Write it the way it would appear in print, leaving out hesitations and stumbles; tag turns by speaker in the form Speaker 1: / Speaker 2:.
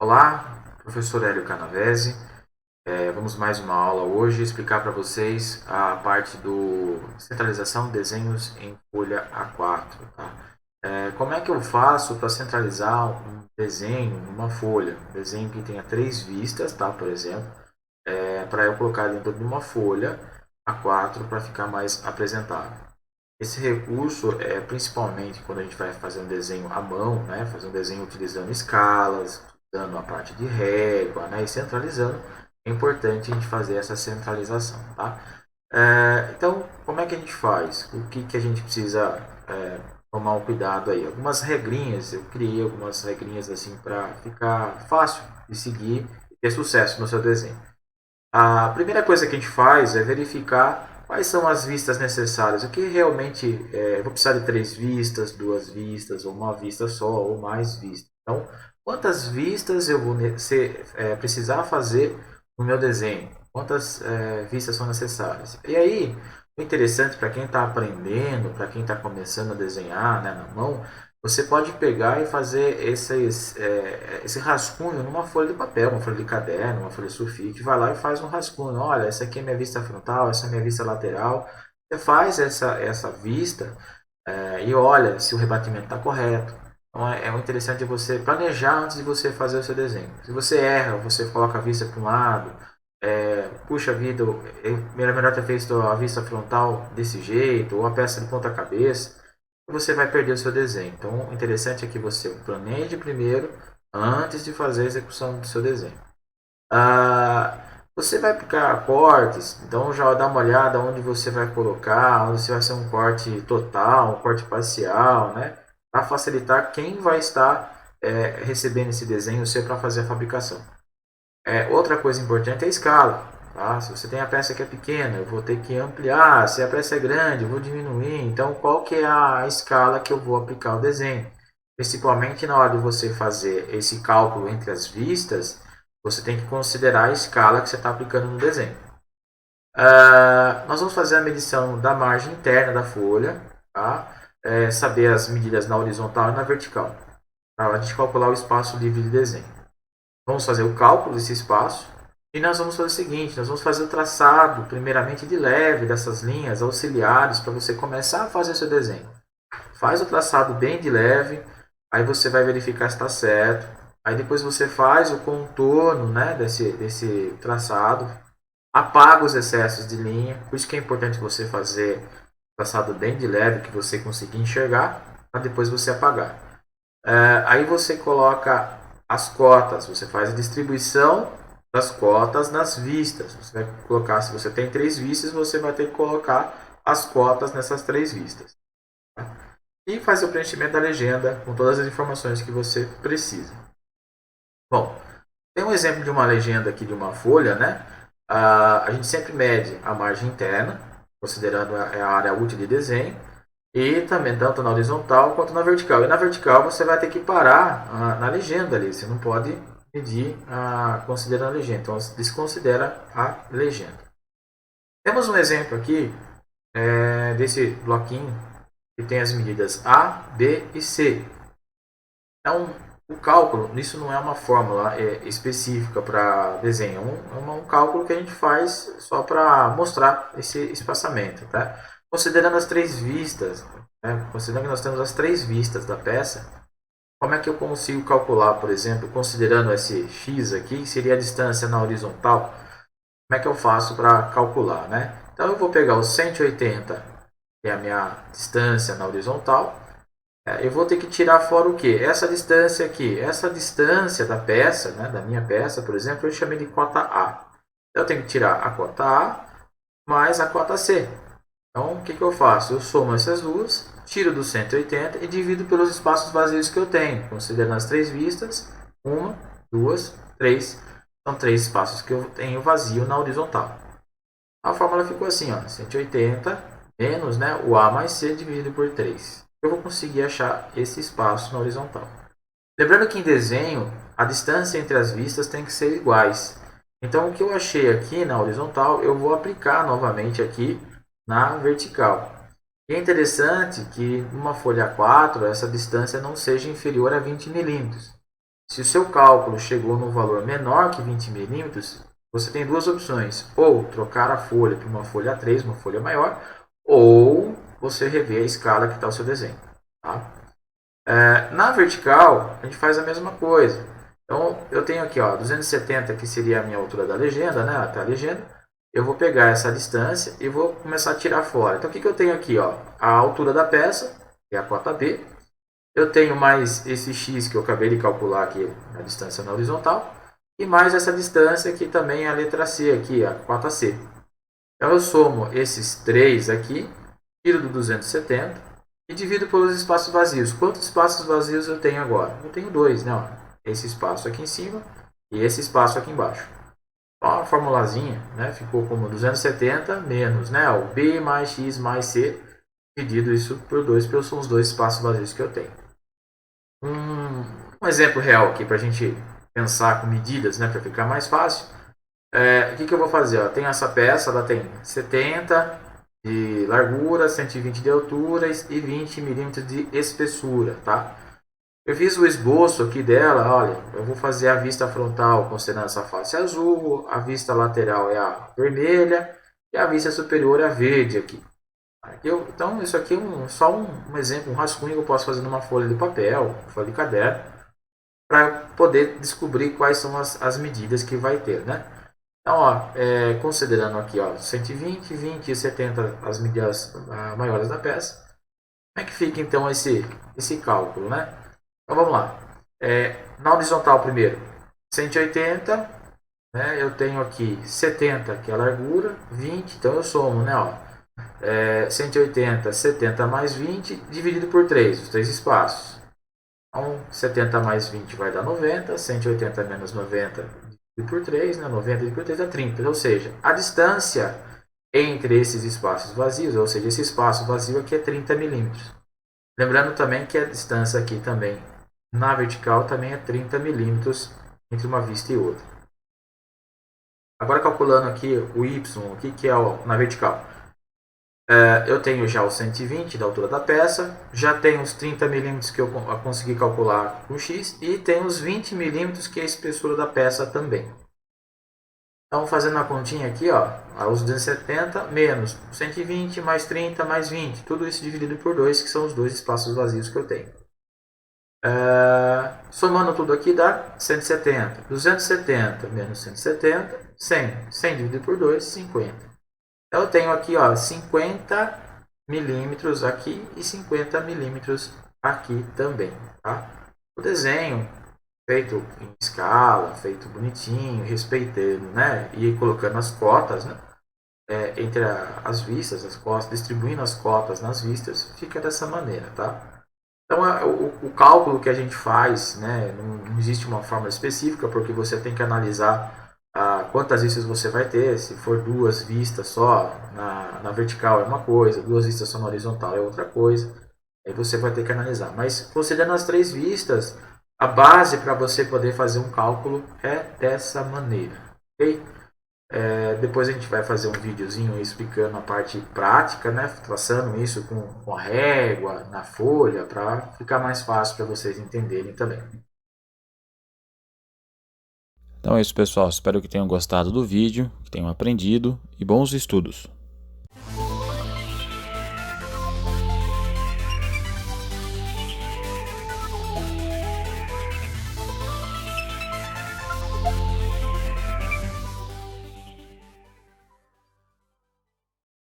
Speaker 1: Olá, professor Hélio Canavese. Vamos mais uma aula hoje explicar para vocês a parte do centralização de desenhos em folha A4. Tá? Como é que eu faço para centralizar um desenho numa folha? Um desenho que tenha 3 vistas, tá? Por exemplo, para eu colocar dentro de uma folha A4 para ficar mais apresentável. Esse recurso é principalmente quando a gente vai fazer um desenho à mão, né? Fazer um desenho utilizando escalas, utilizando a parte de régua, né? E centralizando. É importante a gente fazer essa centralização, tá? Então, como é que a gente faz? O que a gente precisa tomar um cuidado aí? Algumas regrinhas, eu criei algumas regrinhas assim para ficar fácil de seguir e ter sucesso no seu desenho. A primeira coisa que a gente faz é verificar quais são as vistas necessárias. O que realmente eu vou precisar de 3 vistas, 2 vistas, ou uma vista só, ou mais vistas. Então, quantas vistas eu vou precisar fazer no meu desenho? Quantas vistas são necessárias? E aí, o interessante para quem está aprendendo, para quem está começando a desenhar, né, na mão, você pode pegar e fazer esse rascunho numa folha de papel, uma folha de caderno, uma folha de sulfite. Vai lá e faz um rascunho. Olha, essa aqui é minha vista frontal, essa é minha vista lateral. Você faz essa vista e olha se o rebatimento está correto. Então é muito interessante você planejar antes de você fazer o seu desenho. Se você erra, você coloca a vista para um lado, puxa vida, era melhor ter feito a vista frontal desse jeito, ou a peça de ponta cabeça, você vai perder o seu desenho. Então, o interessante é que você planeje primeiro, antes de fazer a execução do seu desenho. Você vai aplicar cortes, então já dá uma olhada onde você vai colocar, onde se vai ser um corte total, um corte parcial, né? Para facilitar quem vai estar recebendo esse desenho seu para fazer a fabricação. Outra coisa importante é a escala. Tá? Se você tem a peça que é pequena, eu vou ter que ampliar. Se a peça é grande, eu vou diminuir. Então, qual que é a escala que eu vou aplicar o desenho? Principalmente na hora de você fazer esse cálculo entre as vistas, você tem que considerar a escala que você está aplicando no desenho. Nós vamos fazer a medição da margem interna da folha, tá? Saber as medidas na horizontal e na vertical, para a gente calcular o espaço livre de desenho. Vamos fazer o cálculo desse espaço e nós vamos fazer o seguinte, nós vamos fazer o traçado, primeiramente de leve, dessas linhas auxiliares para você começar a fazer seu desenho. Faz o traçado bem de leve, aí você vai verificar se está certo, aí depois você faz o contorno, né, desse traçado, apaga os excessos de linha, por isso que é importante você fazer traçado bem de leve, que você conseguir enxergar, para depois você apagar. Aí você coloca as cotas, você faz a distribuição das cotas nas vistas. Você vai colocar, se você tem 3 vistas, você vai ter que colocar as cotas nessas 3 vistas. Tá? E faz o preenchimento da legenda com todas as informações que você precisa. Bom, tem um exemplo de uma legenda aqui de uma folha, né? A gente sempre mede a margem interna, considerando a área útil de desenho, e também tanto na horizontal quanto na vertical. E na vertical você vai ter que parar na legenda ali. Você não pode medir considerando a legenda. Então você desconsidera a legenda. Temos um exemplo aqui desse bloquinho que tem as medidas A, B e C. Então o cálculo, isso não é uma fórmula específica para desenho. Um cálculo que a gente faz só para mostrar esse espaçamento. Tá? Considerando as 3 vistas, considerando que nós temos as 3 vistas da peça, como é que eu consigo calcular, por exemplo, considerando esse x aqui, que seria a distância na horizontal, como é que eu faço para calcular, né? Então eu vou pegar os 180, que é a minha distância na horizontal, eu vou ter que tirar fora o quê? Essa distância aqui, essa distância da peça, né, da minha peça, por exemplo, eu chamei de cota A. Então eu tenho que tirar a cota A mais a cota C. Então, o que eu faço? Eu somo essas duas, tiro do 180 e divido pelos espaços vazios que eu tenho, considerando as 3 vistas, 1, 2, 3. São 3 espaços que eu tenho vazio na horizontal. A fórmula ficou assim, ó, 180 menos, né, o A mais C dividido por 3. Eu vou conseguir achar esse espaço na horizontal. Lembrando que em desenho, a distância entre as vistas tem que ser iguais. Então, o que eu achei aqui na horizontal, eu vou aplicar novamente aqui na vertical. E é interessante que numa folha A4 essa distância não seja inferior a 20 milímetros. Se o seu cálculo chegou no valor menor que 20 milímetros, você tem duas opções: ou trocar a folha para uma folha A3, uma folha maior, ou você rever a escala que está o seu desenho. Tá? Na vertical, a gente faz a mesma coisa. Então, eu tenho aqui, ó, 270, que seria a minha altura da legenda, né? Até a legenda. Eu vou pegar essa distância e vou começar a tirar fora. Então, o que eu tenho aqui? Ó? A altura da peça, que é a cota B. Eu tenho mais esse x que eu acabei de calcular aqui, a distância na horizontal. E mais essa distância que também é a letra C aqui, a cota C. Então, eu somo esses três aqui, tiro do 270 e divido pelos espaços vazios. Quantos espaços vazios eu tenho agora? Eu tenho dois, né? Ó, esse espaço aqui em cima e esse espaço aqui embaixo. Ó, a formulazinha, né? Ficou como 270 menos, né? O B mais X mais C, dividido isso por 2, porque são os dois espaços vazios que eu tenho. Um exemplo real aqui para a gente pensar com medidas, né? Para ficar mais fácil. O que eu vou fazer? Ó, tem essa peça, ela tem 70 de largura, 120 de altura e 20 milímetros de espessura, tá? Eu fiz o esboço aqui dela, olha, eu vou fazer a vista frontal considerando essa face azul, a vista lateral é a vermelha e a vista superior é a verde aqui. Então, isso aqui é só um exemplo, um rascunho que eu posso fazer numa folha de papel, folha de caderno, para poder descobrir quais são as medidas que vai ter, né? Então, ó, considerando aqui, ó, 120, 20 e 70 as medidas maiores da peça, como é que fica então esse cálculo, né? Então vamos lá. Na horizontal primeiro, 180, né? Eu tenho aqui 70, que é a largura, 20, então eu somo, né? Ó, 180, 70 mais 20, dividido por 3, os três espaços. Então, 70 mais 20 vai dar 90, 180 menos 90 por 3, né? 90 por 3 dá 30. Ou seja, a distância entre esses espaços vazios, ou seja, esse espaço vazio aqui é 30 milímetros. Lembrando também que a distância aqui também na vertical também é 30 milímetros entre uma vista e outra. Agora calculando aqui o y, o que é na vertical. Eu tenho já os 120 da altura da peça, já tenho os 30 milímetros que eu consegui calcular com x e tenho os 20 milímetros que é a espessura da peça também. Então, fazendo a continha aqui, ó, os 270 menos 120 mais 30 mais 20, tudo isso dividido por 2, que são os dois espaços vazios que eu tenho. Somando tudo aqui dá 170. 270 menos 170, 100. 100 dividido por 2, 50. Então, eu tenho aqui, ó, 50 milímetros aqui e 50 milímetros aqui também, tá? O desenho feito em escala, feito bonitinho, respeitando, né? E colocando as cotas, né? Entre as vistas, as cotas, distribuindo as cotas nas vistas, fica dessa maneira, tá? Então, o cálculo que a gente faz, né? Não existe uma fórmula específica, porque você tem que analisar quantas vistas você vai ter. Se for duas vistas só na vertical é uma coisa, duas vistas só na horizontal é outra coisa. Aí você vai ter que analisar. Mas considerando as três vistas, a base para você poder fazer um cálculo é dessa maneira. Ok? Depois a gente vai fazer um videozinho explicando a parte prática, né? Traçando isso com a régua, na folha, para ficar mais fácil para vocês entenderem também.
Speaker 2: Então é isso, pessoal. Espero que tenham gostado do vídeo, que tenham aprendido e bons estudos.